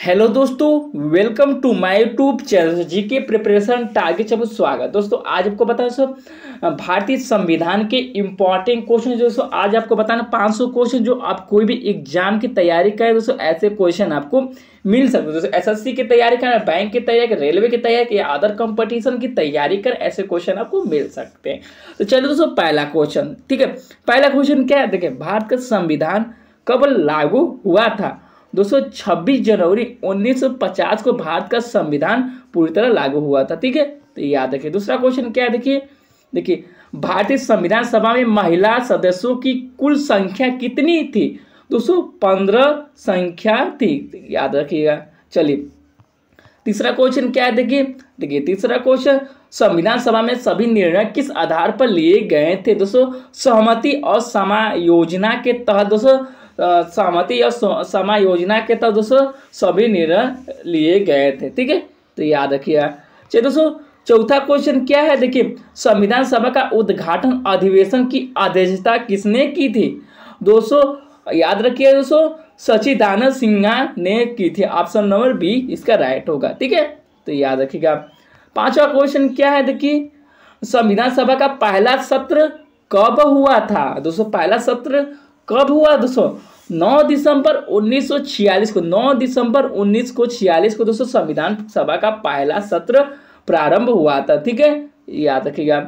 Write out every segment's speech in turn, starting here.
Hello दोस्तों, welcome to my YouTube channel GK preparation target. सब स्वागत दोस्तों। आज आपको बताया सब भारतीय संविधान के इम्पोर्टेंट क्वेश्चन दोस्तों। आज आपको बताना 500 क्वेश्चन जो आप कोई भी एग्जाम की तैयारी करें दोस्तों, ऐसे क्वेश्चन आपको मिल सकते हैं दोस्तों। एसएससी की तैयारी करें, बैंक की तैयारी, रेलवे की तैयारी या अदर कंपटीशन की तैयारी करें, ऐसे क्वेश्चन आपको मिल सकते हैं। तो चलिए दोस्तों, पहला क्वेश्चन, ठीक है। पहला क्वेश्चन क्या है, देखिए, भारत का संविधान कब लागू हुआ था दोस्तों? 26 जनवरी 1950 को भारत का संविधान पूरी तरह लागू हुआ था, ठीक है। तो याद रखिए। दूसरा क्वेश्चन क्या है, देखिए भारतीय संविधान सभा में महिला सदस्यों की कुल संख्या कितनी थी दोस्तों? 15 संख्या थी, याद रखिएगा। चलिए, तीसरा क्वेश्चन क्या है, देखिए तीसरा क्वेश्चन, संविधान सभा में सभी निर्णय किस आधार पर लिए गए थे दोस्तों? सहमति और समायोजना के तहत दोस्तों, सहमति या समायोजना के तहत दोस्तों सभी निर्णय लिए गए थे, ठीक है। तो याद रखिएगा। चलिए दोस्तों, चौथा क्वेश्चन क्या है, देखिए संविधान सभा का उद्घाटन अधिवेशन की अध्यक्षता किसने की थी दोस्तों? याद रखिए दोस्तों, सच्चिदानंद सिन्हा ने की थी। ऑप्शन नंबर बी इसका राइट होगा, ठीक है। तो याद रखिएगा। पांचवा क्वेश्चन क्या है, देखिए संविधान सभा का पहला सत्र कब हुआ था दोस्तों? पहला सत्र कब हुआ दोस्तों? 9 दिसंबर 1946 को। 9 दिसंबर 1946 को दोस्तों संविधान सभा का पहला सत्र प्रारंभ हुआ था, ठीक है। याद रखिएगा।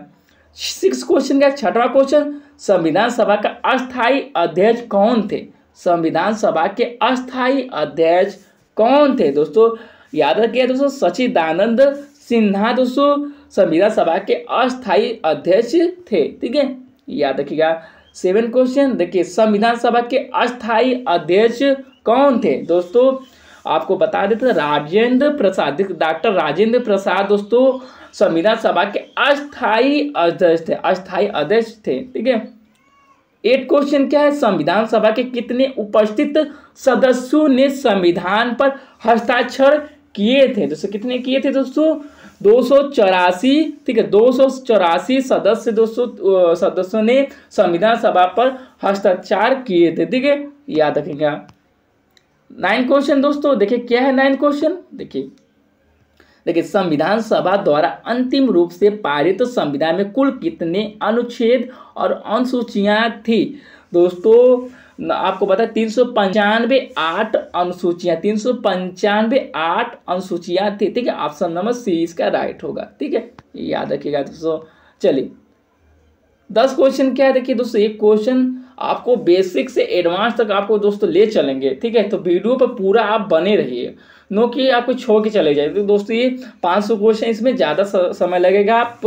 6 क्वेश्चन का छठवां क्वेश्चन, संविधान सभा का अस्थायी अध्यक्ष कौन थे? संविधान सभा के अस्थायी अध्यक्ष कौन थे दोस्तों? याद रखिएगा दोस्तों, सच्चिदानंद सिन्हा दोस्तों संविधान सभा के अस्थायी अध्यक्ष थे, ठीक है। याद रखिएगा। 7 क्वेश्चन, देखिए संविधान सभा के अस्थायी अध्यक्ष कौन थे दोस्तों? आपको बता देते राजेंद्र प्रसाद, डॉक्टर राजेंद्र प्रसाद दोस्तों संविधान सभा के अस्थायी अध्यक्ष थे, अस्थायी अध्यक्ष थे, ठीक है। 8 क्वेश्चन क्या है, संविधान सभा के कितने उपस्थित सदस्यों ने संविधान पर हस्ताक्षर किए थे दोस्तों? कितने किए थे दोस्तों? 284, ठीक है। 284 सदस्यों ने संविधान सभा पर हस्ताक्षर किए थे, ठीक है। याद रखिएगा। 9 क्वेश्चन दोस्तों, देखिए क्या है 9 क्वेश्चन, देखिए संविधान सभा द्वारा अंतिम रूप से पारित संविधान में कुल कितने अनुच्छेद और अनुसूचियां थी दोस्तों? आपको पता है 395 अनुसूचियां, 395 अनुसूचियां थी, ठीक है। ऑप्शन नंबर सी इसका राइट होगा, ठीक है। याद रखिएगा दोस्तों। चलिए 10 क्वेश्चन क्या है, देखिए दोस्तों एक क्वेश्चन आपको बेसिक से एडवांस तक आपको दोस्तों ले चलेंगे, ठीक है। तो वीडियो पर पूरा आप बने रहिए, नो कि आपको छोड़ के चले जाए। तो दोस्तों ये 500 क्वेश्चन, इसमें ज़्यादा समय लगेगा, आप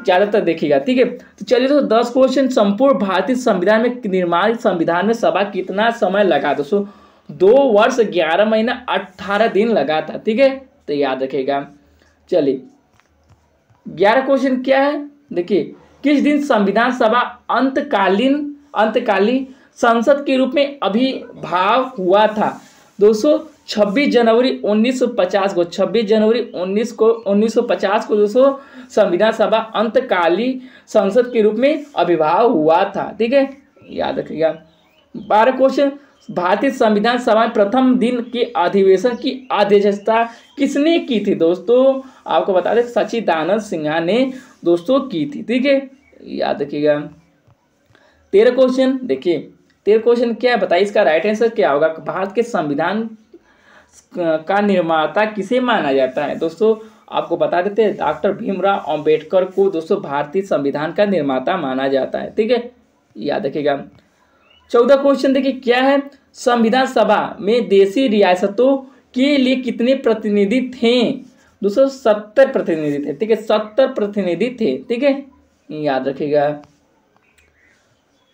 ज़्यादातर देखिएगा, ठीक है। तो चलिए दोस्तों 10 क्वेश्चन, संपूर्ण भारतीय संविधान में निर्माण संविधान में सभा कितना समय लगा दोस्तों? 2 वर्ष 11 महीना 18 दिन लगा था, ठीक है। तो याद रखिएगा। चलिए 11 क्वेश्चन क्या है, देखिए किस दिन संविधान सभा अंतकालीन संसद के रूप में आविर्भाव हुआ था दोस्तों? 26 जनवरी 1950 को। 26 जनवरी 1950 को दोस्तों संविधान सभा अंतकालीन संसद के रूप में आविर्भाव हुआ था, ठीक है। याद रखिएगा। 12 क्वेश्चन, भारतीय संविधान सभा में प्रथम दिन के अधिवेशन की अध्यक्षता किसने की थी दोस्तों? आपको बता दें सच्चिदानंद सिन्हा ने दोस्तों की थी, ठीक है। याद रखिएगा। 13 क्वेश्चन, देखिए 13 क्वेश्चन क्या है, बताइए इसका राइट आंसर क्या होगा? भारत के संविधान का निर्माता किसे माना जाता है दोस्तों? आपको बता देते हैं डॉक्टर भीमराव अंबेडकर को दोस्तों भारतीय संविधान का निर्माता माना जाता है, ठीक है। याद रखिएगा। 14 क्वेश्चन, देखिए क्या है, संविधान सभा में देशी रियासतों के लिए कितने प्रतिनिधि थे दोस्तों? 70 प्रतिनिधि थे, ठीक है। 70 प्रतिनिधि थे, ठीक है। याद रखिएगा।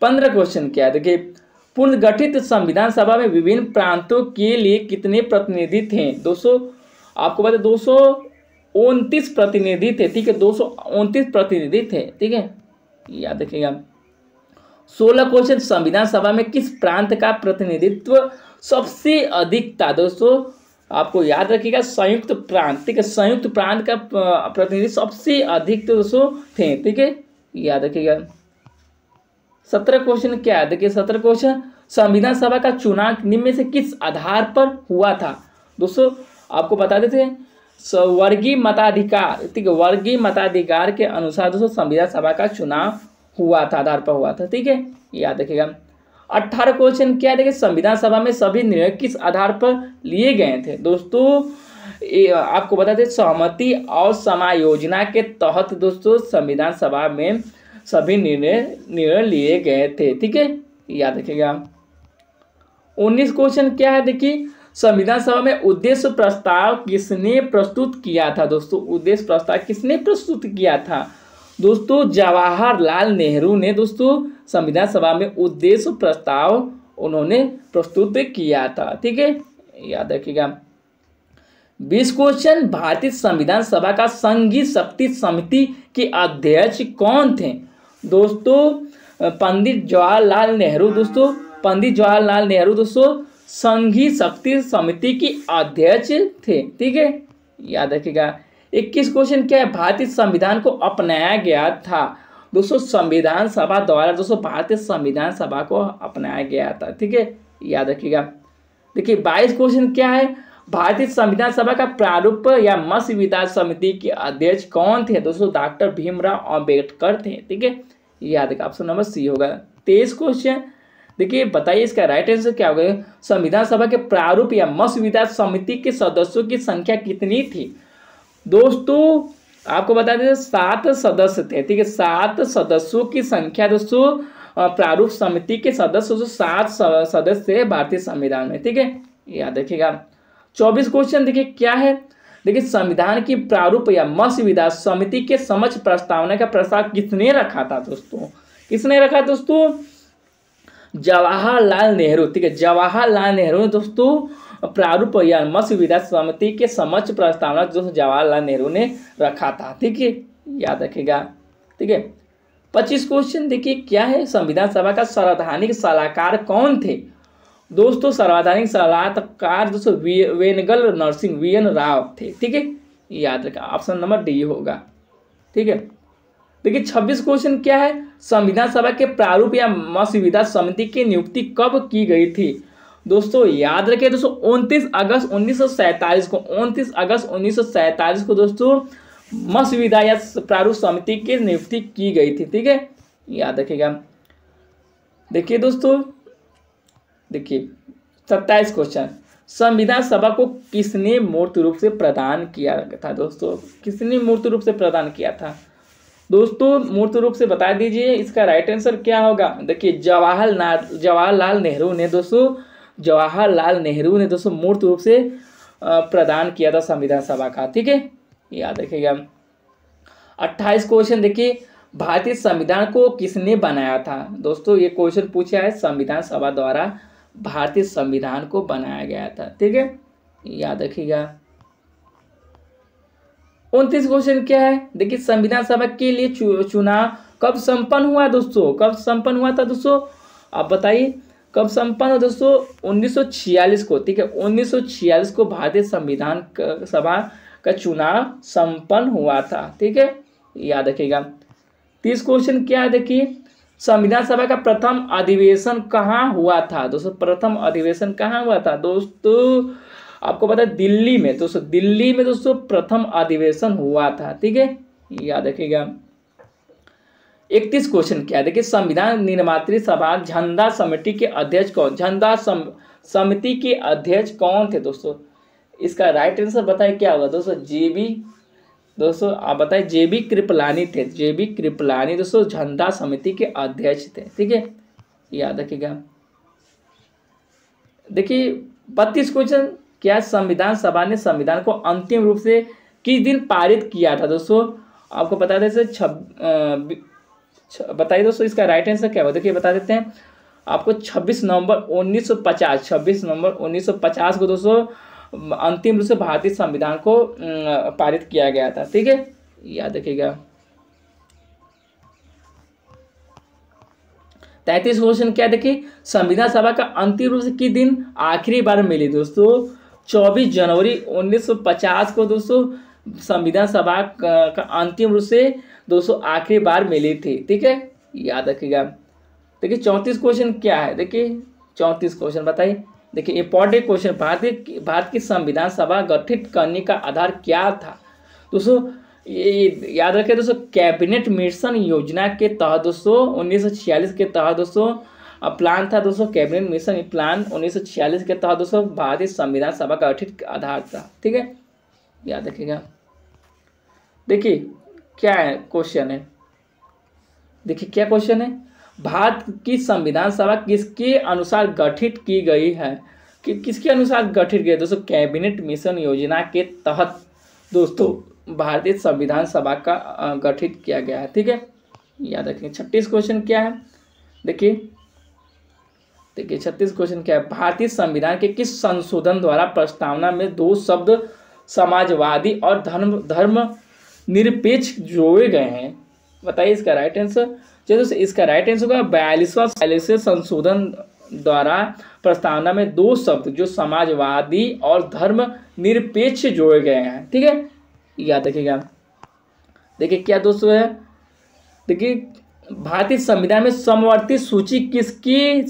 15 क्वेश्चन क्या है, देखिए पुनर्गठित संविधान सभा में विभिन्न प्रांतों के लिए कितने प्रतिनिधि थे दोस्तों? आपको बता 229 प्रतिनिधि थे, ठीक है। 229 प्रतिनिधि थे, ठीक है। याद रखिएगा। 16 क्वेश्चन, संविधान सभा में किस प्रांत का प्रतिनिधित्व सबसे अधिक था दोस्तों? आपको याद रखिएगा संयुक्त प्रांत, ठीक है। संयुक्त प्रांत का प्रतिनिधि सबसे अधिक दोस्तों थे, ठीक है। याद रखिएगा। 17 क्वेश्चन क्या है, देखिए 17 क्वेश्चन, संविधान सभा का चुनाव निम्न में से किस आधार पर हुआ था दोस्तों आपको बता देते हैं वर्गीय मताधिकार, ठीक है, वर्गीय मताधिकार के अनुसार दोस्तों संविधान सभा का चुनाव हुआ था, आधार पर हुआ था, ठीक है, याद रखिएगा। 18 क्वेश्चन क्या है, देखिए संविधान सभा में सभी निर्णय किस आधार पर लिए गए थे। दोस्तों आपको बता दें सहमति और समायोजना के तहत दोस्तों संविधान सभा में सभी निर्णय लिए गए थे, ठीक है, याद रखिएगा। 19 क्वेश्चन क्या है, देखिए संविधान सभा में उद्देश्य प्रस्ताव किसने प्रस्तुत किया था। दोस्तों उद्देश्य प्रस्ताव किसने प्रस्तुत किया था। दोस्तों जवाहरलाल नेहरू ने दोस्तों संविधान सभा में उद्देश्य प्रस्ताव उन्होंने प्रस्तुत किया था, ठीक है, याद रखिएगा। 20 क्वेश्चन भारतीय संविधान सभा का संघीय शक्ति समिति के अध्यक्ष कौन थे। दोस्तों पंडित जवाहरलाल नेहरू दोस्तों संघीय शक्ति समिति के अध्यक्ष थे, ठीक है, याद रखिएगा। 21 क्वेश्चन क्या है, भारतीय संविधान को अपनाया गया था। दोस्तों संविधान सभा द्वारा दोस्तों भारतीय संविधान सभा को अपनाया गया था, ठीक है, याद रखिएगा। देखिए 22 क्वेश्चन क्या है, भारतीय संविधान सभा का प्रारूप या मसविदा समिति के अध्यक्ष कौन थे। दोस्तों डॉक्टर भीमराव अंबेडकर थे, ठीक है, याद रखिएगा, ऑप्शन नंबर सी होगा। 23 क्वेश्चन देखिए बताइए इसका राइट आंसर क्या होगा। संविधान सभा के प्रारूप या मसविदा समिति के सदस्यों की संख्या कितनी थी। दोस्तों आपको बता दें 7 सदस्य थे, ठीक है, 7 सदस्यों की संख्या दोस्तों प्रारूप समिति के सदस्य 7 सदस्य थे भारतीय संविधान में, ठीक है, याद रखिएगा। 24 क्वेश्चन देखिए क्या है, देखिए संविधान की प्रारूप या मसविदा समिति के समक्ष प्रस्तावना का प्रस्ताव किसने रखा था। दोस्तों किसने रखा दोस्तों, जवाहरलाल नेहरू, ठीक है, जवाहरलाल नेहरू दोस्तों प्रारूप या मसविदा समिति के समक्ष प्रस्तावना दोस्तों जवाहरलाल नेहरू ने रखा था, ठीक है, याद रखिएगा, ठीक है। 25 क्वेश्चन देखिए क्या है, संविधान सभा का संवैधानिक सलाहकार कौन थे। दोस्तों संवैधानिक सलाहकार दोस्तों वेनगल नरसिंह वीएन राव थे, ठीक है, याद रखा, ऑप्शन नंबर डी होगा, ठीक है। देखिए 26 क्वेश्चन क्या है, संविधान सभा के प्रारूप या मसविदा समिति की नियुक्ति कब की गई थी। दोस्तों याद रखिए दोस्तों 29 अगस्त 1947 को दोस्तों मसविदा या प्रारूप समिति की नियुक्ति की गई थी, ठीक है, याद रखिएगा। देखिए दोस्तों देखिए 27 क्वेश्चन, संविधान सभा को किसने मूर्त रूप से प्रदान किया था। दोस्तों किसने मूर्त रूप से प्रदान किया था। दोस्तों मूर्त रूप से बता दीजिए इसका राइट आंसर क्या होगा। देखिए जवाहरलाल नेहरू ने दोस्तों मूर्त रूप से प्रदान किया था संविधान सभा का, ठीक है, याद रखिएगा। 28 क्वेश्चन देखिए भारतीय संविधान को किसने बनाया था। दोस्तों ये क्वेश्चन पूछा है, संविधान सभा द्वारा भारतीय संविधान को बनाया गया था, ठीक है, याद रखिएगा। 29 क्वेश्चन क्या है, देखिए संविधान सभा के लिए चुनाव कब संपन्न हुआ। दोस्तों कब संपन्न हुआ था दोस्तों, आप बताइए कब संपन्न हो। दोस्तों 1946 को, ठीक है, 1946 को भारतीय संविधान सभा का चुनाव संपन्न हुआ था, ठीक है, याद रखिएगा। 30 क्वेश्चन क्या है, देखिए संविधान सभा का प्रथम अधिवेशन कहाँ हुआ था। दोस्तों प्रथम अधिवेशन कहाँ हुआ था। दोस्तों आपको पता है दिल्ली में, दिल्ली में दोस्तों प्रथम अधिवेशन हुआ था, ठीक है, याद रखिएगा। 31 क्वेश्चन क्या है, देखिए संविधान निर्मात्री सभा झंडा समिति के अध्यक्ष कौन, झंडा समिति के अध्यक्ष कौन थे। दोस्तों इसका राइट आंसर बताइए क्या होगा। दोस्तों आप बताइए जेबी कृपलानी थे, जेबी कृपलानी दोस्तों झंडा समिति के अध्यक्ष थे, ठीक है, याद रखिएगा। देखिए 32 क्वेश्चन क्या संविधान सभा ने संविधान को अंतिम रूप से किस दिन पारित किया था। दोस्तों आपको बता दें बताइए दोस्तों इसका राइट आंसर क्या होगा। देखिए बता देते हैं आपको 26 नवंबर 1950 को दोस्तों अंतिम रूप से भारतीय संविधान को पारित किया गया था, ठीक है, याद रखिएगा। 33 क्वेश्चन क्या देखिए संविधान सभा का अंतिम रूप से किस दिन आखिरी बार मिली। दोस्तों 24 जनवरी 1950 को दोस्तों संविधान सभा का अंतिम रूप से दोस्तों आखिरी बार मिली थी, ठीक है, याद रखिएगा। देखिए 34 क्वेश्चन क्या है, देखिए 34 क्वेश्चन बताइए देखिए इंपॉर्टेंट क्वेश्चन, भारत की संविधान सभा गठित करने का आधार क्या था दोस्तों? ये याद रखें दोस्तों, कैबिनेट मिशन योजना के तहत दोस्तों 1946 के तहत दोस्तों प्लान था दोस्तों, कैबिनेट मिशन प्लान 1946 के तहत दोस्तों भारतीय संविधान सभा का गठित आधार था। ठीक है, याद रखिएगा। देखिए क्या है क्वेश्चन है, देखिए क्या क्वेश्चन है, भारत की संविधान सभा किसके अनुसार गठित की गई है? कि किसके अनुसार गठित की गई दोस्तों? कैबिनेट मिशन योजना के तहत दोस्तों भारतीय संविधान सभा का गठित किया गया है। ठीक है, याद रखेंगे। 36 क्वेश्चन क्या है, देखिए 36 क्वेश्चन क्या है, भारतीय संविधान के किस संशोधन द्वारा प्रस्तावना में दो शब्द समाजवादी और धर्म निरपेक्ष जोड़े गए हैं? बताइए इसका राइट आंसर। चलिए इसका राइट आंसर होगा 42वां संशोधन द्वारा प्रस्तावना में दो शब्द जो समाजवादी और धर्म निरपेक्ष जोड़े गए हैं। ठीक है, याद रखिएगा। देखिए क्या दोस्तों है, देखिए भारतीय संविधान में समवर्ती सूची किसकी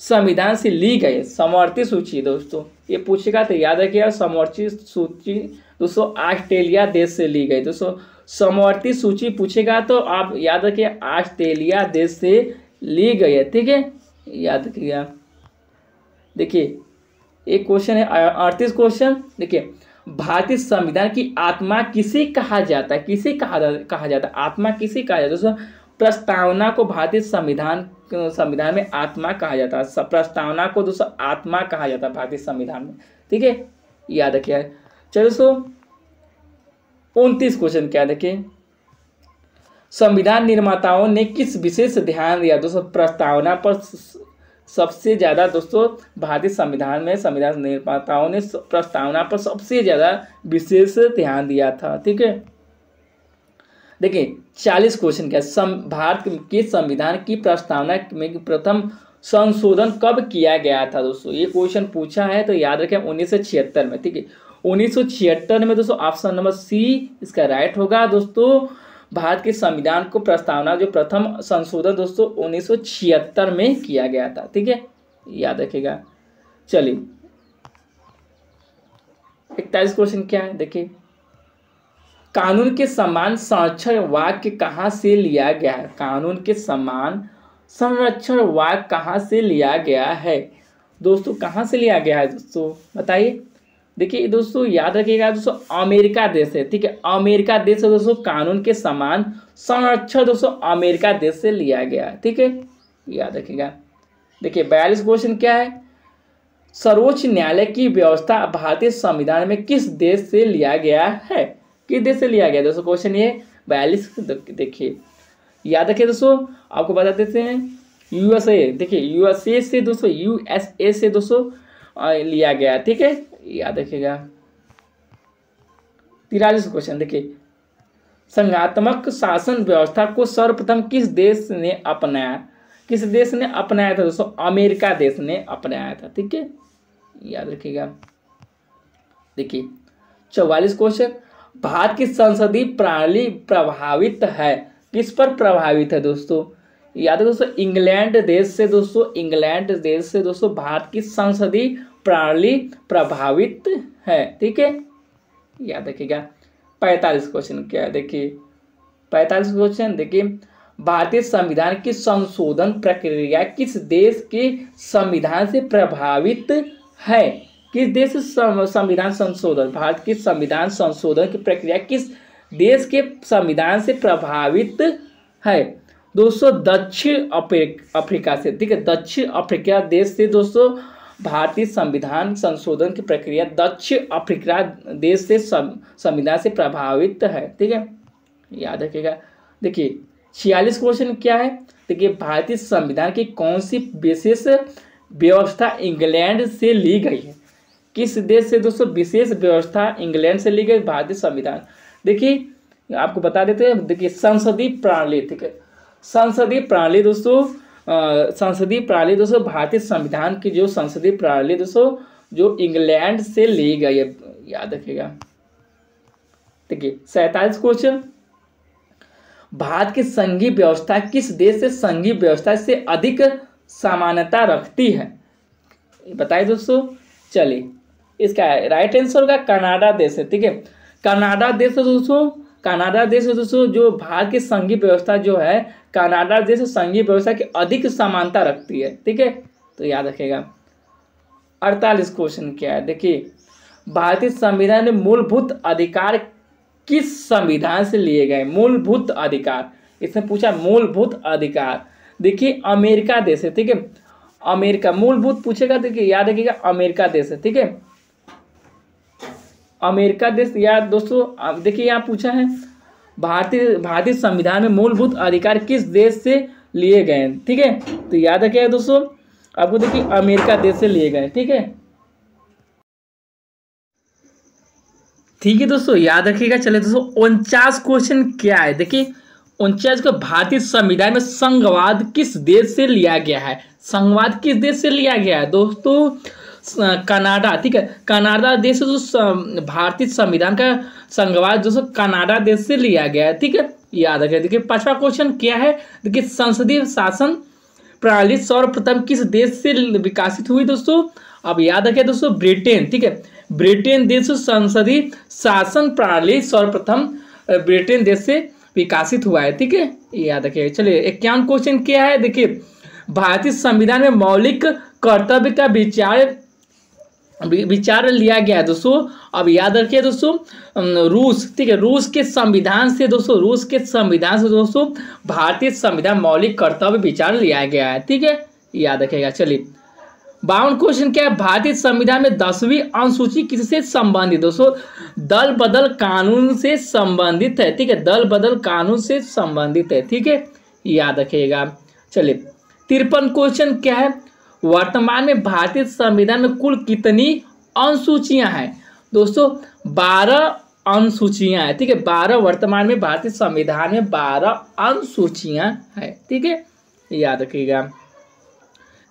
संविधान से ली गई? समवर्ती सूची दोस्तों ये पूछेगा तो याद रखिएगा, समवर्ती सूची दोस्तों ऑस्ट्रेलिया देश से ली गई। दोस्तों समवर्ती सूची पूछेगा तो आप याद रखिए ऑस्ट्रेलिया देश से ली गई है। ठीक है, याद रखिएगा। देखिए एक क्वेश्चन है 38 क्वेश्चन, देखिए भारतीय संविधान की आत्मा किसे कहा जाता है? किसे कहा जाता है? आत्मा किसे कहा जाता है दोस्तों? प्रस्तावना को भारतीय संविधान में आत्मा कहा जाता है। प्रस्तावना को दोस्तों आत्मा कहा जाता है भारतीय संविधान में। ठीक है, याद रखिए। चलो दोस्तों 29 क्वेश्चन क्या, देखिए संविधान निर्माताओं ने किस विशेष ध्यान दिया दोस्तों? प्रस्तावना पर सबसे ज्यादा दोस्तों भारतीय संविधान में संविधान निर्माताओं ने प्रस्तावना पर सबसे ज्यादा विशेष ध्यान दिया था। ठीक है, देखिए 40 क्वेश्चन क्या, भारत के संविधान की प्रस्तावना में प्रथम संशोधन कब किया गया था दोस्तों? ये क्वेश्चन पूछा है तो याद रखें 1976 में। ठीक है, 1976 में दोस्तों ऑप्शन नंबर सी इसका राइट होगा दोस्तों। भारत के संविधान को प्रस्तावना जो प्रथम संशोधन दोस्तों 1976 में किया गया था। ठीक है, याद रखिएगा। चलिए 41 क्वेश्चन क्या है, देखिए कानून के समान संरक्षण वाक्य कहाँ से लिया गया है? कानून के समान संरक्षण वाक्य कहाँ से लिया गया है दोस्तों? कहाँ से लिया गया है दोस्तों बताइए। देखिए दोस्तों याद रखिएगा दोस्तों अमेरिका देश है। ठीक है, अमेरिका देश है दोस्तों, कानून के समान संरक्षण दोस्तों अमेरिका देश से लिया गया है। ठीक है, याद रखिएगा। देखिए 42 क्वेश्चन क्या है, सर्वोच्च न्यायालय की व्यवस्था भारतीय संविधान में किस देश से लिया गया है? किस देश से लिया गया दोस्तों? क्वेश्चन ये 42 देखिए याद रखिए दोस्तों, आपको बता देते हैं यूएसए। देखिए यूएसए से दोस्तों, यूएसए से दोस्तों लिया गया। ठीक है, याद रखिएगा। 43 क्वेश्चन देखिए संघात्मक शासन व्यवस्था को सर्वप्रथम किस देश ने अपनाया? किस देश ने अपनाया था दोस्तों? अमेरिका देश ने अपनाया था। ठीक है, याद रखिएगा। देखिए 44 क्वेश्चन, भारत की संसदीय प्रणाली प्रभावित है, किस पर प्रभावित है दोस्तों? याद है दोस्तों इंग्लैंड देश से दोस्तों, इंग्लैंड देश से दोस्तों भारत की संसदीय प्रणाली प्रभावित है। ठीक है, याद रखिएगा। 45 क्वेश्चन क्या है, देखिए 45 क्वेश्चन देखिए भारतीय संविधान की संशोधन प्रक्रिया किस देश के संविधान से प्रभावित है? किस देश से संविधान संशोधन, भारत की संविधान संशोधन की प्रक्रिया किस देश के संविधान से प्रभावित है दोस्तों? दक्षिण अफ्रीका से। ठीक है, दक्षिण अफ्रीका देश से दोस्तों भारतीय संविधान संशोधन की प्रक्रिया दक्षिण अफ्रीका देश से संविधान से प्रभावित है। ठीक है, याद रखिएगा। देखिए 46 क्वेश्चन क्या है, देखिए भारतीय संविधान की कौन सी विशेष व्यवस्था इंग्लैंड से ली गई है? किस देश से दोस्तों विशेष व्यवस्था इंग्लैंड से ली गई भारतीय संविधान? देखिए आपको बता देते हैं, देखिए संसदीय प्रणाली। ठीक है, संसदीय प्रणाली दोस्तों, संसदीय प्रणाली दोस्तों भारतीय संविधान की जो संसदीय प्रणाली दोस्तों जो इंग्लैंड से ली गई है, याद रखिएगा। देखिए 47 क्वेश्चन, भारत की संघीय व्यवस्था किस देश से संघीय व्यवस्था से अधिक समानता रखती है? बताइए दोस्तों। चलिए, इसका राइट आंसर होगा कनाडा देश है। ठीक है, कनाडा देश है दोस्तों। कनाडा देश है दोस्तों जो भारत की संघीय व्यवस्था जो है, कनाडा देश संघीय व्यवस्था की अधिक समानता रखती है। ठीक है, तो याद रखिएगा। 48 क्वेश्चन क्या है, देखिए, भारतीय संविधान में मूलभूत अधिकार किस संविधान से लिए गए? मूलभूत अधिकार, इसने पूछा मूलभूत अधिकार। देखिए, अमेरिका देश है। ठीक है, अमेरिका मूलभूत पूछेगा, देखिए याद रखिएगा, अमेरिका देश है। ठीक है, अमेरिका देश। याद दोस्तों, अब देखिए यहाँ पूछा है भारतीय संविधान में मूलभूत अधिकार किस देश से लिए गए हैं। ठीक है, तो याद रखिएगा दोस्तों, आपको देखिए अमेरिका देश से लिए गए। ठीक है, ठीक है दोस्तों, याद रखिएगा। चले दोस्तों, 49 क्वेश्चन क्या है, देखिए 49 को, भारतीय संविधान में संघवाद किस देश से लिया गया है? संघवाद किस देश से लिया गया है दोस्तों? कनाडा। ठीक है, कनाडा देश जो भारतीय संविधान का संघवाद दोस्तों कनाडा देश से लिया गया है। ठीक है, याद रखिए। देखिए 5वां क्वेश्चन क्या है, देखिए संसदीय शासन प्रणाली सर्वप्रथम किस देश से विकसित हुई दोस्तों? अब याद रखिए दोस्तों, ब्रिटेन। ठीक है, ब्रिटेन देश संसदीय शासन प्रणाली सर्वप्रथम ब्रिटेन देश से विकसित हुआ है। ठीक है, याद रखिए। चलिए 51 क्वेश्चन क्या है, देखिए भारतीय संविधान में मौलिक कर्तव्य का विचार लिया गया है दोस्तों। अब याद रखिए दोस्तों, रूस। ठीक है, रूस के संविधान से दोस्तों भारतीय संविधान मौलिक कर्तव्य विचार लिया गया है। ठीक है, याद रखिएगा। चलिए 52 क्वेश्चन क्या है, भारतीय संविधान में 10वीं अनुसूची किससे संबंधित दोस्तों? दल बदल कानून से संबंधित है। ठीक है, दल बदल कानून से संबंधित है। ठीक है, याद रखिएगा। चलिए 53 क्वेश्चन क्या है, वर्तमान में भारतीय संविधान में कुल कितनी अनुसूचियां हैं दोस्तों? 12 अनुसूचियां हैं। ठीक है, 12 वर्तमान में भारतीय संविधान में 12 अनुसूचियां हैं। ठीक है, याद रखिएगा।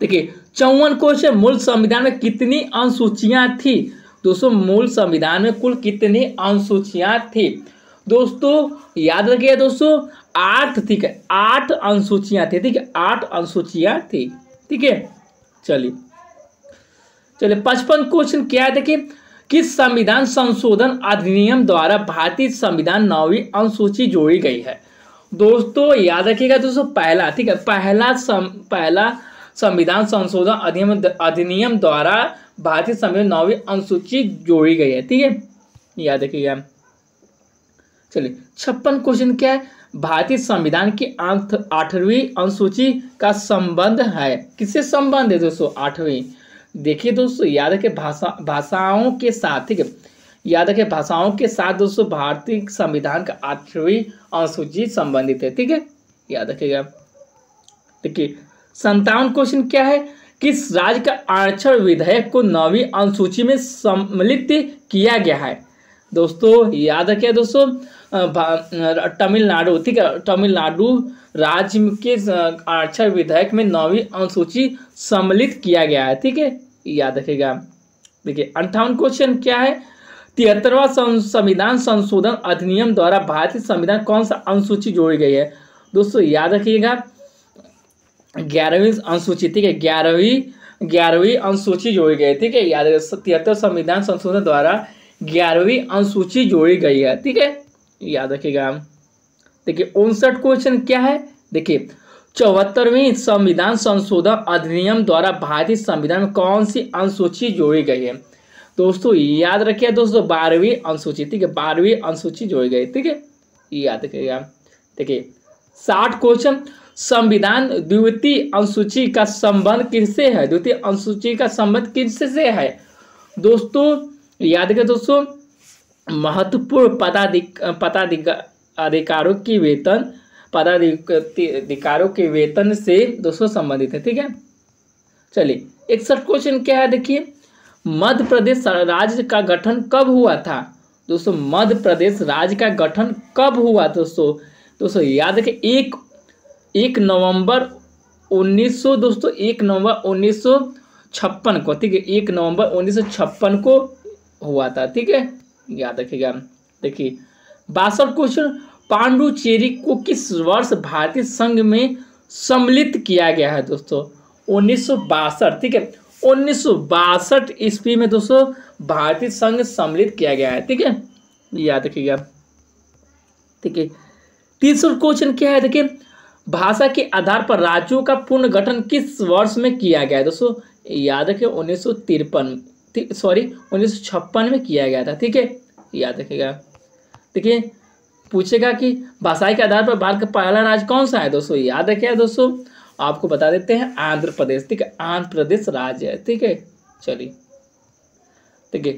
देखिए 54 क्वेश्चन, मूल संविधान में कितनी अनुसूचियां थी दोस्तों? मूल संविधान में कुल कितनी अनुसूचियां थी दोस्तों? याद रखिए दोस्तों, 8। ठीक है, 8 अनुसूचियां थी। ठीक है, 8 अनुसूचियां थी। ठीक है, चलिए 55 क्वेश्चन क्या है, देखिए किस संविधान संशोधन अधिनियम द्वारा भारतीय संविधान 9वीं अनुसूची जोड़ी गई है दोस्तों? याद रखिएगा दोस्तों, पहला। ठीक है, पहला संविधान संशोधन अधिनियम द्वारा भारतीय संविधान 9वीं अनुसूची जोड़ी गई है। ठीक है, याद रखिएगा। चलिए 56 क्वेश्चन क्या है, भारतीय संविधान की 8वीं अनुसूची का संबंध है, किससे संबंध है दोस्तों? 8वीं। देखिए दोस्तों, याद रखिए, भाषाओं के साथ। ठीक है, याद रखिए, भाषाओं के साथ दोस्तों भारतीय संविधान का 8वीं अनुसूची संबंधित है। ठीक है, याद रखिएगा। देखिए 57 क्वेश्चन क्या है, किस राज्य का आरक्षण विधेयक को 9वीं अनुसूची में सम्मिलित किया गया है दोस्तों? याद रखिए दोस्तों, तमिलनाडु। ठीक है, तमिलनाडु राज्य के आरक्षण विधेयक में 9वीं अनुसूची सम्मिलित किया गया है। ठीक है, याद रखिएगा। देखिए 58 क्वेश्चन क्या है, 73वां संविधान संशोधन अधिनियम द्वारा भारतीय संविधान कौन सा अनुसूची जोड़ी गई है दोस्तों? याद रखिएगा, 11वीं अनुसूची। ठीक है, 11वीं अनुसूची जोड़ी गई। ठीक है, याद रखिए, 73 संविधान संशोधन द्वारा 11वीं अनुसूची जोड़ी गई है। ठीक है, याद रखिएगा। देखिए 59 क्वेश्चन क्या है, देखिए 74वीं संविधान संशोधन अधिनियम द्वारा भारतीय संविधान में कौन सी अनुसूची जोड़ी गई है दोस्तों? याद रखिए दोस्तों, 12वीं अनुसूची। ठीक है, 12वीं अनुसूची जोड़ी गई। ठीक है, याद रखिएगा। देखिए 60 क्वेश्चन, संविधान द्वितीय अनुसूची का संबंध किससे है? द्वितीय अनुसूची का संबंध किससे है दोस्तों? याद रखिए दोस्तों, महत्वपूर्ण पदाधिकारों के वेतन से दोस्तों संबंधित है। ठीक है, चलिए 61 क्वेश्चन क्या है, देखिए मध्य प्रदेश राज्य का गठन कब हुआ था दोस्तों? मध्य प्रदेश राज्य का गठन कब हुआ दोस्तों याद रखिए, 1 नवंबर 1956 को। ठीक है, 1 नवंबर 1956 को हुआ था। ठीक है, याद रखिएगा। देखिए 62 क्वेश्चन, पांडुचेरी को किस वर्ष भारतीय संघ में सम्मिलित किया गया है दोस्तों? 1962। ठीक है, 1962 ईस्वी में दोस्तों भारतीय संघ सम्मिलित किया गया है। ठीक है, याद रखिएगा। ठीक है, तीसरा क्वेश्चन क्या है, देखिए भाषा के आधार पर राज्यों का पुनर्गठन किस वर्ष में किया गया है दोस्तों? याद रखिए 1956 में किया गया था। ठीक है, याद रखिएगा। देखिए पूछेगा कि भाषाई के आधार पर भारत का पहला राज्य कौन सा है दोस्तों? याद रखिएगा दोस्तों, आपको बता देते हैं आंध्र प्रदेश। ठीक है, आंध्र प्रदेश राज्य है। ठीक है, चलिए ठीक है।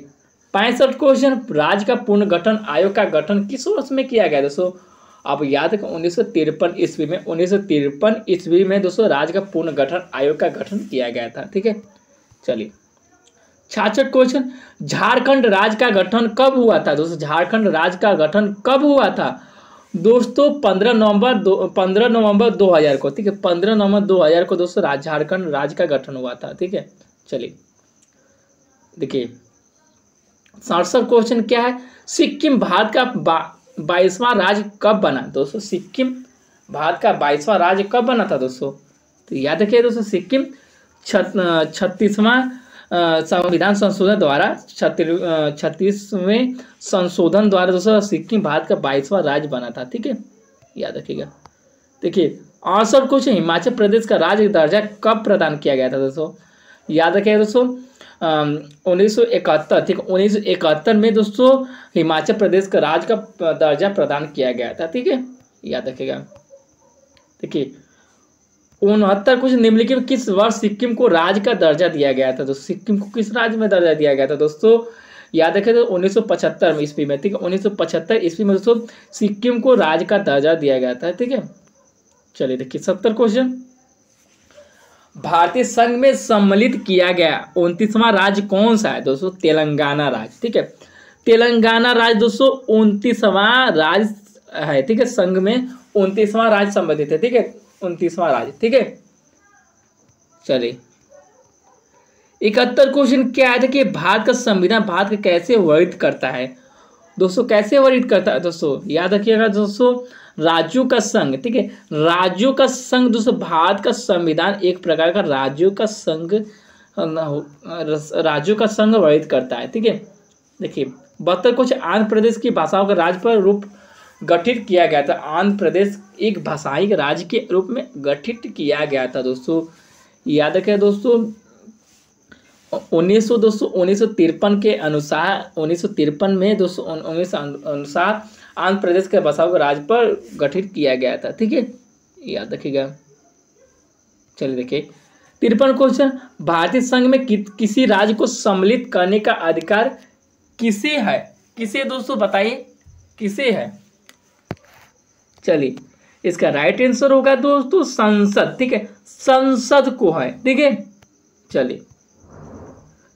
65 क्वेश्चन, राज्य का पुनर्गठन आयोग का गठन किस वर्ष में किया गया दोस्तों? आप याद रखें 1953 ईस्वी में। 1953 ईस्वी में दोस्तों राज्य का पुनर्गठन आयोग का गठन किया गया था। ठीक है, चलिए 66 क्वेश्चन, झारखंड राज्य का गठन कब हुआ था दोस्तों? झारखंड राज्य का गठन कब हुआ था दोस्तों? 15 नवंबर 2000 को। ठीक है, 15 नवंबर 2000 को दोस्तों झारखंड राज्य का गठन हुआ था। ठीक है, चलिए देखिए 67 क्वेश्चन क्या है, सिक्किम भारत का 22वां राज्य कब बना दोस्तों? सिक्किम भारत का 22वां राज्य कब बना था दोस्तों? तो याद रखिए दोस्तों, सिक्किम 36वां संविधान संशोधन द्वारा 36वें संशोधन द्वारा दोस्तों सिक्किम भारत का 22वां राज्य बना था। ठीक है, याद रखिएगा। देखिए 68 क्वेश्चन, हिमाचल प्रदेश का राज्य दर्जा कब प्रदान किया गया था दोस्तों? याद रखिएगा दोस्तों 1971। ठीक है, 1971 में दोस्तों हिमाचल प्रदेश का राज्य का दर्जा प्रदान किया गया था। ठीक है, याद रखिएगा। देखिए 69 कुछ निम्नलिखित में किस वर्ष सिक्किम को राज्य का दर्जा दिया गया था? तो सिक्किम को किस राज्य में दर्जा दिया गया था दोस्तों? याद रखें तो 1975 ईस्वी में। ठीक है, 1975 ईस्वी में दोस्तों सिक्किम को राज्य का दर्जा दिया गया था। ठीक है, चलिए देखिए 70 क्वेश्चन, भारतीय संघ में सम्मिलित किया गया 29वां राज्य कौन सा है दोस्तों? तेलंगाना राज्य। ठीक है, तेलंगाना राज्य दोस्तों 29वां राज्य है। ठीक है, संघ में 29वां राज्य संबंधित है। ठीक है, 29वां राज्य। ठीक है, चलिए 71 क्वेश्चन क्या है कि भारत का संविधान भारत का कैसे वर्णित करता है दोस्तों? कैसे वर्णित करता है दोस्तों? याद रखिएगा दोस्तों, राज्यों का संघ। ठीक है, राज्यों का संघ दोस्तों, भारत का संविधान एक प्रकार का राज्यों का संघ वर्णित करता है। ठीक है, देखिए 72 कुछ, आंध्र प्रदेश की भाषाओं का राज्य पर रूप गठित किया गया था। आंध्र प्रदेश एक भाषाई राज्य के रूप में गठित किया गया था दोस्तों। याद रखें दोस्तों 1953 के अनुसार 1953 में दोस्तों अनुसार आंध्र प्रदेश के भाषाओं के राज्य पर गठित किया गया था। ठीक है, याद रखिएगा। चलिए देखिए 53 क्वेश्चन, भारतीय संघ में किसी राज्य को सम्मिलित करने का अधिकार किसे है? किसे दोस्तों बताइए, किसे है? चलिए इसका राइट आंसर होगा दोस्तों संसद। ठीक है, संसद को है। ठीक है, चलिए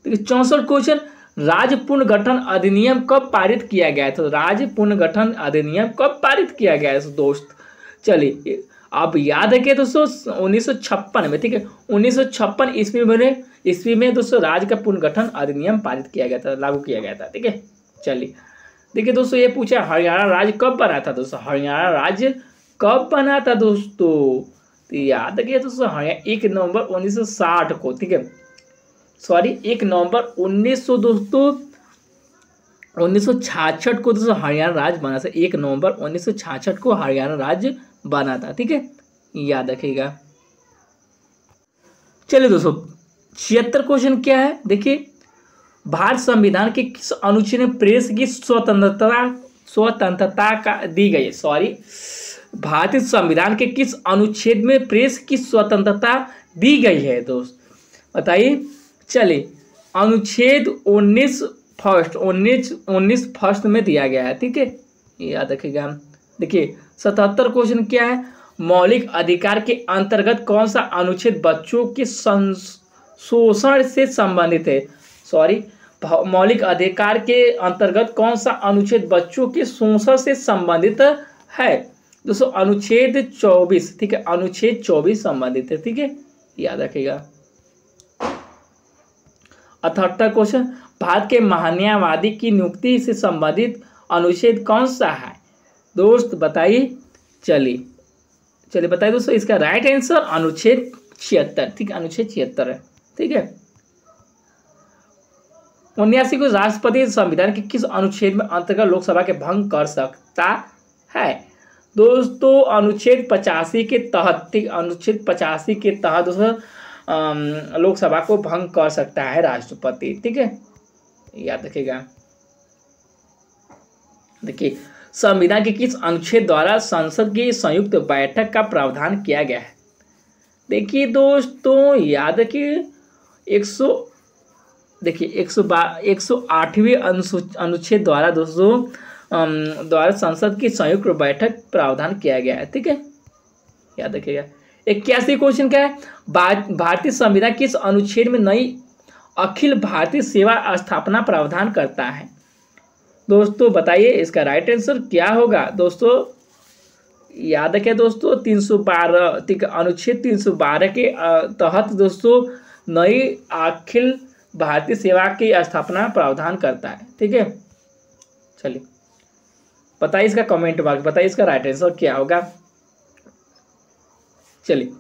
देखिए 64 क्वेश्चन, राज्य पुनर्गठन अधिनियम कब पारित किया गया था? राज्य पुनर्गठन अधिनियम कब पारित किया गया है दोस्त? चलिए आप याद रखिए दोस्तों 1956 में। ठीक है, 1956 ईस्वी में दोस्तों राज्य का पुनर्गठन अधिनियम पारित किया गया था, लागू किया गया था। ठीक है, चलिए देखिए दोस्तों, ये पूछा हरियाणा राज्य कब बना था दोस्तों? हरियाणा राज्य कब बना था दोस्तों? तो याद रखिए दोस्तों 1 नवंबर 1960 को। ठीक है, सॉरी 1 नवंबर 1966 को दोस्तों हरियाणा राज्य बना था। 1 नवंबर 1966 को हरियाणा राज्य बना था। ठीक है, याद रखिएगा। चलिए दोस्तों 76 क्वेश्चन क्या है, देखिए भारत संविधान के किस अनुच्छेद में प्रेस की स्वतंत्रता का दी गई है? सॉरी, भारतीय संविधान के किस अनुच्छेद में प्रेस की स्वतंत्रता दी गई है दोस्त? बताइए। चलिए अनुच्छेद 19 फर्स्ट में दिया गया है। ठीक है, याद रखिएगा। देखिए 77 क्वेश्चन क्या है, मौलिक अधिकार के अंतर्गत कौन सा अनुच्छेद बच्चों के शोषण से संबंधित है? सॉरी, मौलिक अधिकार के अंतर्गत कौन सा अनुच्छेद बच्चों के शोषण से संबंधित है दोस्तों? अनुच्छेद 24। ठीक है, अनुच्छेद 24 संबंधित है। ठीक है, याद रखिएगा। 78 क्वेश्चन, भारत के महान्यायवादी की नियुक्ति से संबंधित अनुच्छेद कौन सा है दोस्त? बताइए। चलिए बताइए दोस्तों, इसका राइट आंसर अनुच्छेद 76। ठीक है, अनुच्छेद 76 है। ठीक है, 79 को राष्ट्रपति संविधान के किस अनुच्छेद में अंतर्गत लोकसभा के भंग कर सकता है? दोस्तों अनुच्छेद 85 के तहत, ठीक, अनुच्छेद 85 के तहत दोस्तों लोकसभा को भंग कर सकता है राष्ट्रपति, ठीक है, याद रखिएगा। देखिए संविधान के किस अनुच्छेद द्वारा संसद की संयुक्त बैठक का प्रावधान किया गया है? देखिए दोस्तों याद रखिए 108वें अनुच्छेद द्वारा दोस्तों द्वारा संसद की संयुक्त बैठक प्रावधान किया गया है, ठीक है, याद रखिएगा। 81 क्वेश्चन क्या है? भारतीय संविधान किस अनुच्छेद में नई अखिल भारतीय सेवा स्थापना प्रावधान करता है? दोस्तों बताइए इसका राइट आंसर क्या होगा? दोस्तों याद रखें दोस्तों 312, ठीक है, अनुच्छेद 312 के तहत दोस्तों नई अखिल भारतीय सेवा की स्थापना प्रावधान करता है, ठीक है। चलिए बताइए इसका कमेंट बॉक्स, बताइए इसका राइट आंसर क्या होगा। चलिए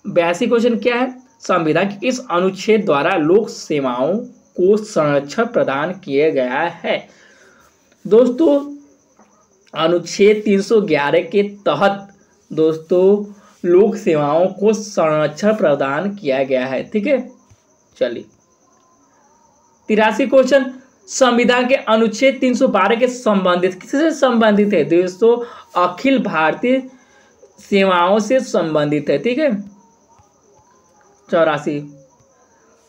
82 क्वेश्चन क्या है? संविधान के किस अनुच्छेद द्वारा लोक सेवाओं को संरक्षण प्रदान किया गया है? दोस्तों अनुच्छेद 311 के तहत दोस्तों लोक सेवाओं को संरक्षण प्रदान किया गया है, ठीक है। चलिए 83 क्वेश्चन, संविधान के अनुच्छेद 312 के संबंधित किससे संबंधित है? दोस्तों अखिल भारतीय सेवाओं से संबंधित है, ठीक है। 84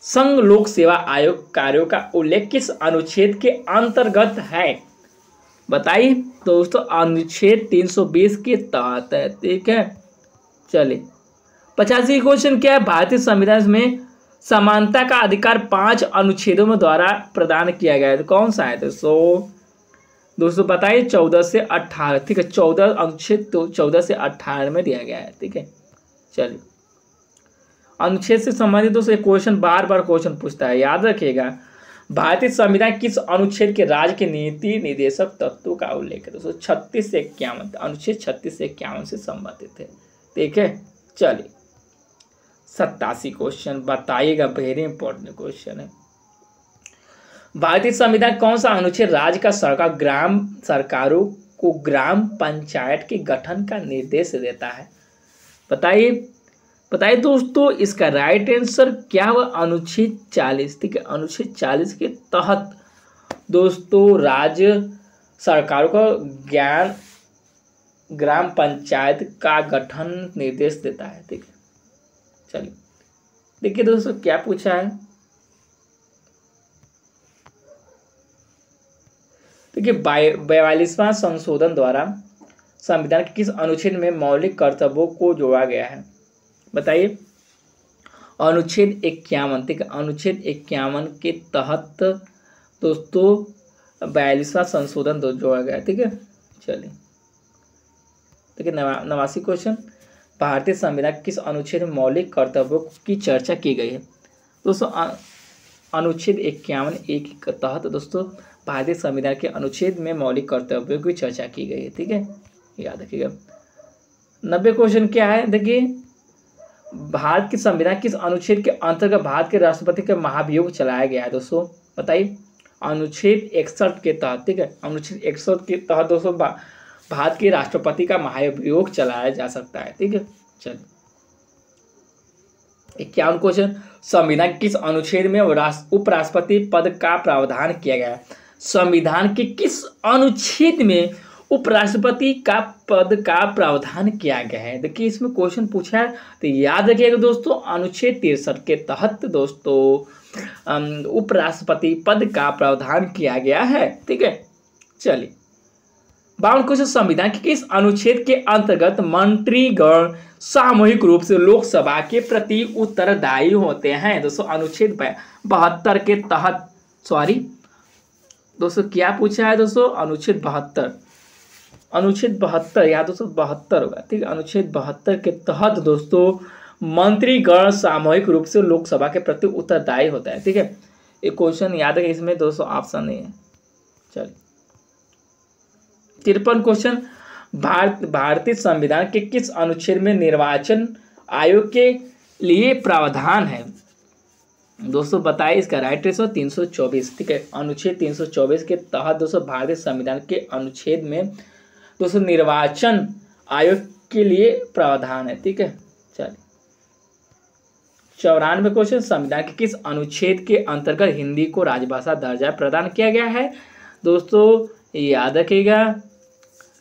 संघ लोक सेवा आयोग कार्यों का उल्लेख किस अनुच्छेद के अंतर्गत है? बताइए दोस्तों अनुच्छेद 320 के तहत है, ठीक है। चलिए 85 क्वेश्चन क्या है? भारतीय संविधान में समानता का अधिकार 5 अनुच्छेदों में द्वारा प्रदान किया गया है, तो कौन सा है? दोस्तों बताइए 14 से 18, ठीक है, 14 अनुच्छेद तो 14 से 18 में दिया गया है, ठीक है। चलिए अनुच्छेद से संबंधित दोस्तों क्वेश्चन बार बार क्वेश्चन पूछता है, याद रखिएगा। भारतीय संविधान किस अनुच्छेद के राज्य के नीति निर्देशक तत्वों का उल्लेख है? दोस्तों 36 से 51, अनुच्छेद 36 से 51 से संबंधित है, ठीक है। चलिए 87 क्वेश्चन बताइएगा, वेरी इंपॉर्टेंट क्वेश्चन है। भारतीय संविधान कौन सा अनुच्छेद राज्य का सरकारों को ग्राम पंचायत के गठन का निर्देश देता है? बताइए दोस्तों इसका राइट आंसर क्या हुआ? अनुच्छेद 40, ठीक है, अनुच्छेद 40 के तहत दोस्तों राज्य सरकारों को ग्राम पंचायत का गठन निर्देश देता है, ठीक है। चलिए देखिए दोस्तों क्या पूछा है, देखिए 42वां संशोधन द्वारा संविधान के किस अनुच्छेद में मौलिक कर्तव्यों को जोड़ा गया है? बताइए अनुच्छेद 51, ठीक है, अनुच्छेद 51 के तहत दोस्तों 42वां संशोधन जोड़ा गया, ठीक है। चलिए देखिए 89 क्वेश्चन, भारतीय संविधान किस अनुच्छेद में मौलिक कर्तव्यों की चर्चा की गई है? दोस्तों अनुच्छेद 51(a) के तहत दोस्तों भारतीय संविधान के अनुच्छेद में मौलिक कर्तव्यों की चर्चा की गई है, ठीक है, याद रखिएगा। 90 क्वेश्चन क्या है? देखिए भारत के संविधान किस अनुच्छेद के अंतर्गत भारत के राष्ट्रपति का महाभियोग चलाया गया है? दोस्तों बताइए अनुच्छेद 61 के तहत, ठीक है, अनुच्छेद 61 के तहत दोस्तों भारत के राष्ट्रपति का महाभियोग चलाया जा सकता है, ठीक है। चलिए 51 क्वेश्चन, संविधान किस अनुच्छेद में उपराष्ट्रपति पद का प्रावधान किया गया है? संविधान के किस अनुच्छेद में उपराष्ट्रपति का पद का प्रावधान किया गया है? देखिए इसमें क्वेश्चन पूछा है तो याद रखिएगा दोस्तों अनुच्छेद 63 के तहत दोस्तों उपराष्ट्रपति पद का प्रावधान किया गया है, ठीक है। चलिए 52 क्वेश्चन, संविधान के किस अनुच्छेद के अंतर्गत मंत्रीगण सामूहिक रूप से लोकसभा के प्रति उत्तरदायी होते हैं? दोस्तों अनुच्छेद 72 के तहत, सॉरी दोस्तों क्या पूछा है दोस्तों? अनुच्छेद 72, अनुच्छेद 72, यहाँ दोस्तों 72 होगा, ठीक है। अनुच्छेद 72 के तहत दोस्तों मंत्रीगण सामूहिक रूप से लोकसभा के प्रति उत्तरदायी होता है, ठीक है। एक क्वेश्चन याद है, इसमें दोस्तों ऑप्शन नहीं है। चलिए 53 क्वेश्चन, भारतीय संविधान के किस अनुच्छेद में निर्वाचन आयोग के लिए प्रावधान है? दोस्तों बताइए इसका राइट आंसर 324। ठीक है, अनुच्छेद 324 के तहत दोस्तों भारतीय संविधान के अनुच्छेद में दोस्तों निर्वाचन आयोग के लिए प्रावधान है। ठीक है, चलिए 94 क्वेश्चन, संविधान के किस अनुच्छेद के अंतर्गत हिंदी को राजभाषा दर्जा प्रदान किया गया है? दोस्तों याद रखिएगा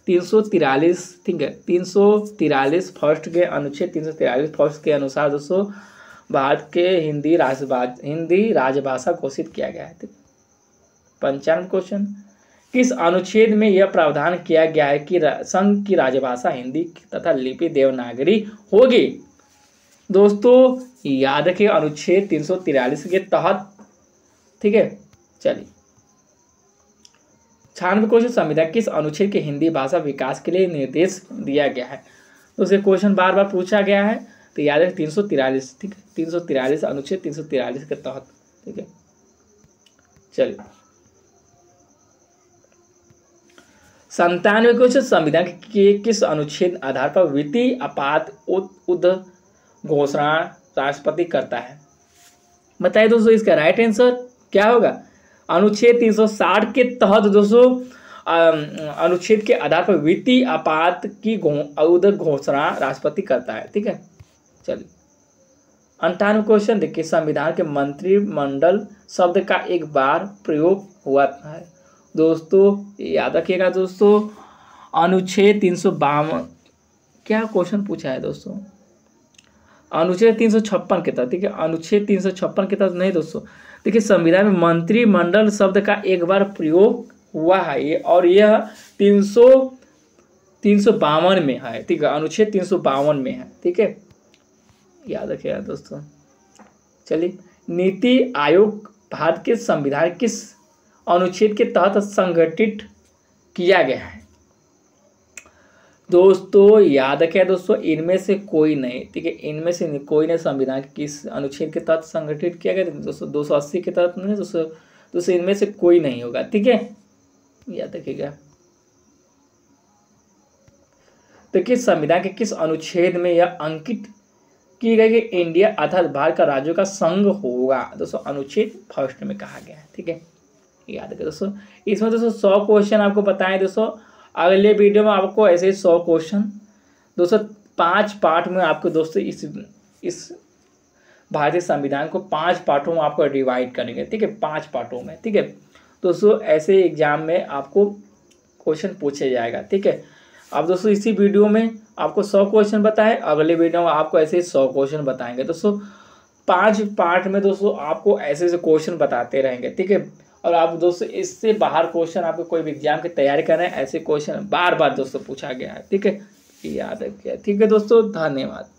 343। ठीक है, 343 फर्स्ट के अनुच्छेद 343 फर्स्ट के अनुसार दोस्तों भारत के हिंदी राजभाषा घोषित किया गया है। 95 क्वेश्चन, किस अनुच्छेद में यह प्रावधान किया गया है कि संघ की राजभाषा हिंदी तथा लिपि देवनागरी होगी? दोस्तों याद रखिए अनुच्छेद 343 के तहत। ठीक है, चलिए 96 क्वेश्चन, संविधान किस अनुच्छेद के हिंदी भाषा विकास के लिए निर्देश दिया गया है? तो उसे क्वेश्चन बार बार पूछा गया है, तो याद रखें 343। ठीक है, 343 अनुच्छेद 343 के तहत। ठीक है, चलिए 97 क्वेश्चन, संविधान के किस अनुच्छेद आधार पर वित्तीय आपात घोषणा राष्ट्रपति करता है? बताइए दोस्तों इसका राइट आंसर क्या होगा? अनुच्छेद 360 के तहत दोस्तों अनुच्छेद के आधार पर वित्तीय आपात की घोषणा राष्ट्रपति करता है। ठीक है, चलिए 98 क्वेश्चन देखिए, संविधान के मंत्रिमंडल शब्द का एक बार प्रयोग हुआ है? दोस्तों याद रखिएगा दोस्तों अनुच्छेद 352। क्या क्वेश्चन पूछा है दोस्तों? अनुच्छेद 356 के तहत। ठीक है, अनुच्छेद 356 के तहत नहीं दोस्तों, देखिए संविधान में मंत्रिमंडल शब्द का एक बार प्रयोग हुआ है ये, और यह 352 में है। ठीक है, अनुच्छेद 352 में है। ठीक है, याद रखिएगा दोस्तों। चलिए, नीति आयोग भारत के संविधान किस अनुच्छेद के तहत संगठित किया गया है? दोस्तों याद रखें दोस्तों इनमें से कोई नहीं। ठीक है, इनमें से कोई नहीं संविधान के किस अनुच्छेद के तहत संगठित किया गया दोस्तों? 280 के तहत नहीं दोस्तों इनमें से कोई नहीं होगा। ठीक है, याद रखिएगा। तो किस संविधान के किस अनुच्छेद में यह अंकित की गई कि इंडिया अर्थात भारत का राज्यों का संघ होगा? दोस्तों अनुच्छेद 1 में कहा गया है। ठीक है, याद रखिए दोस्तों। इसमें दोस्तों 100 क्वेश्चन आपको बताएं दोस्तों। अगले वीडियो में आपको ऐसे 100 क्वेश्चन दोस्तों 5 पार्ट में आपको दोस्तों इस भारतीय संविधान को 5 पार्टों में आपको डिवाइड करेंगे। ठीक है, 5 पार्टों में। ठीक है दोस्तों, ऐसे एग्जाम में आपको क्वेश्चन पूछे जाएगा। ठीक है, अब दोस्तों इसी वीडियो में आपको 100 क्वेश्चन बताएं, अगले वीडियो में आपको ऐसे 100 क्वेश्चन बताएंगे दोस्तों। 5 पार्ट में दोस्तों आपको ऐसे ऐसे क्वेश्चन बताते रहेंगे। ठीक है, और आप दोस्तों इससे बाहर क्वेश्चन आपको कोई भी एग्जाम की तैयारी कर रहे हैं, ऐसे क्वेश्चन बार बार दोस्तों पूछा गया है। ठीक है, याद रखिए। ठीक है दोस्तों, धन्यवाद।